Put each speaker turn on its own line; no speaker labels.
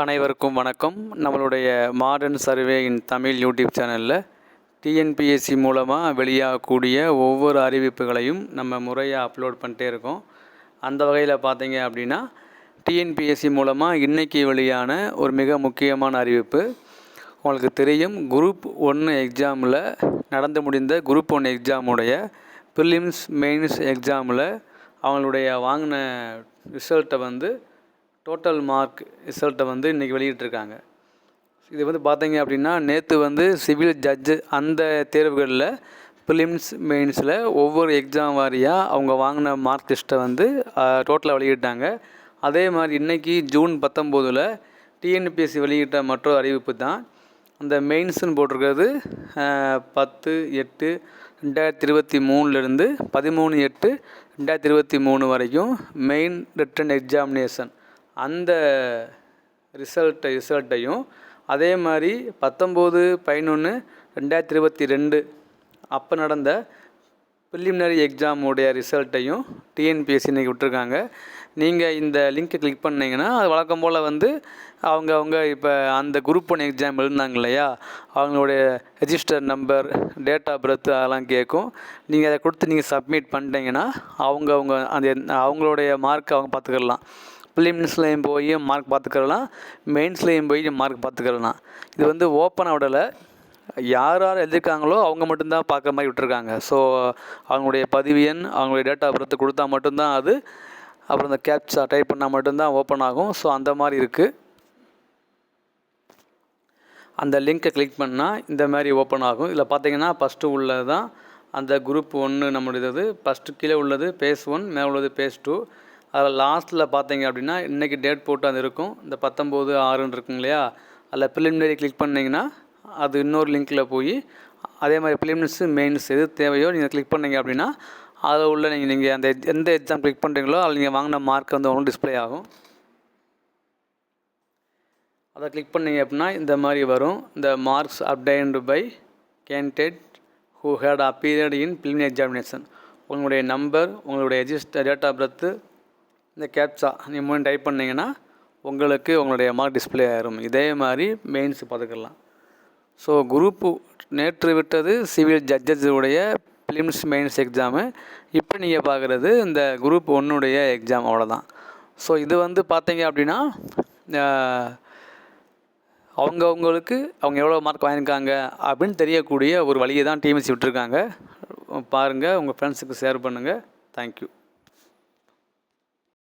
அனைவருக்கும் வணக்கம். நம்மளுடைய மாடர்ன் சர்வே இன் தமிழ் யூடியூப் சேனலில் டிஎன்பிஎஸ்சி மூலமாக வெளியாகக்கூடிய ஒவ்வொரு அறிவிப்புகளையும் நம்ம முறையாக அப்லோட் பண்ணிட்டே இருக்கோம். அந்த வகையில் பார்த்தீங்க அப்படின்னா டிஎன்பிஎஸ்சி மூலமாக இன்றைக்கி வெளியான ஒரு மிக முக்கியமான அறிவிப்பு. உங்களுக்கு தெரியும், குரூப் 1 எக்ஸாமில் நடந்து முடிந்த குரூப் 1 எக்ஸாமுடைய ப்ரிலிம்ஸ் மெயின்ஸ் எக்ஸாமில் அவங்களுடைய வாங்கின ரிசல்ட்டை டோட்டல் மார்க் ரிசல்ட்டை இன்றைக்கி வெளியிட்டிருக்காங்க. இது பார்த்தீங்க அப்படின்னா நேற்று சிவில் ஜட்ஜு அந்த தேர்வுகளில் ப்ரிலிம்ஸ் மெயின்ஸில் ஒவ்வொரு எக்ஸாம் வாரியாக அவங்க வாங்கின மார்க் லிஸ்ட்டை டோட்டலாக வெளியிட்டாங்க. அதே மாதிரி இன்றைக்கி ஜூன் 19 டிஎன்பிஎஸ்சி வெளியிட்ட மற்றொரு அறிவிப்பு தான். அந்த மெயின்ஸுன்னு போட்டிருக்கிறது 10/8/2023 13/8/2023 வரைக்கும் மெயின் ரிட்டன் எக்ஸாமினேஷன் அந்த ரிசல்ட்டையும் அதே மாதிரி 19/11/2022 அப்போ நடந்த ப்ரிலிமினரி எக்ஸாமுடைய ரிசல்ட்டையும் டிஎன்பிஎஸ்சி இன்றைக்கி விட்டுருக்காங்க. நீங்கள் இந்த லிங்க்கை கிளிக் பண்ணிங்கன்னா அது வழக்கம் போல் அவங்க இப்போ அந்த குரூப் 1 எக்ஸாம் எழுந்தாங்க இல்லையா, அவங்களுடைய register number, date of birth அதெல்லாம் கேட்கும். நீங்கள் அதை கொடுத்து நீங்கள் சப்மிட் பண்ணிட்டீங்கன்னா அவங்க அவங்களுடைய மார்க்கை அவங்க பார்த்துக்கலாம். ப்ரிலிம்ஸ்லேயும் போய் மார்க் பார்த்துக்கலாம், மெயின்ஸ்லேயும் போய் மார்க் பார்த்துக்கலாம். இது ஓப்பனாக விடலை. யார் எழுதியிருக்காங்களோ அவங்க மட்டும்தான் பார்க்குற மாதிரி விட்டுருக்காங்க. ஸோ அவங்களுடைய பதிவு எண், அவங்களுடைய டேட் ஆஃப் பர்த் கொடுத்தா மட்டும்தான் அது, அப்புறம் இந்த கேப்சா டைப் பண்ணால் மட்டும்தான் ஓப்பன் ஆகும். ஸோ அந்த மாதிரி இருக்குது. அந்த லிங்க்கை கிளிக் பண்ணால் இந்த மாதிரி ஓப்பன் ஆகும். இதில் பார்த்தீங்கன்னா ஃபஸ்ட்டு உள்ளது தான் அந்த குரூப் 1 நம்முடையது. ஃபஸ்ட்டு கீழே உள்ளது பேஸ் 1, மேலே உள்ளது பேஸ் 2. அதில் லாஸ்ட்டில் பார்த்தீங்க அப்படின்னா இன்றைக்கி டேட் போட்டு அது இருக்கும். இந்த 19/6 இருக்குங்க இல்லையா, அதில் ப்ரிலிமினரி கிளிக் பண்ணிங்கன்னா அது இன்னொரு லிங்க்கில் போய் அதே மாதிரி ப்ரிலிமினரிஸு மெயின்ஸ் எது தேவையோ நீங்கள் கிளிக் பண்ணிங்க அப்படின்னா அதில் உள்ள நீங்கள் அந்த எந்த எக்ஸாம் கிளிக் பண்ணுறீங்களோ அதில் நீங்கள் வாங்கின மார்க் உங்களுக்கு டிஸ்பிளே ஆகும். அதை கிளிக் பண்ணிங்க அப்படின்னா இந்த மாதிரி வரும். இந்த marks obtained by candidate who had appeared in preliminary examination. உங்களுடைய நம்பர், உங்களுடைய ரெஜிஸ்டர் டேட் ஆஃப் பர்த்து, இந்த கேப்சா நீங்கள் டைப் பண்ணிங்கன்னா உங்களுக்கு உங்களுடைய மார்க் டிஸ்பிளே ஆகிரும். இதே மாதிரி மெயின்ஸ் பார்த்துக்கலாம். ஸோ குரூப்பு நேற்று விட்டது சிவில் ஜட்ஜஸுடைய ப்ரிலிம்ஸ் மெயின்ஸ் எக்ஸாமு. இப்போ நீங்கள் பார்க்குறது இந்த குரூப் 1 எக்ஸாம், அவ்வளோதான். ஸோ இது பார்த்தீங்க அப்படின்னா அவங்களுக்கு அவங்க எவ்வளோ மார்க் வாங்கியிருக்காங்க அப்படின்னு தெரியக்கூடிய ஒரு வழியை தான் டிஎன்பிஎஸ்சி விட்டுருக்காங்க. பாருங்கள், உங்கள் ஃப்ரெண்ட்ஸுக்கு ஷேர் பண்ணுங்கள். தேங்க்யூ.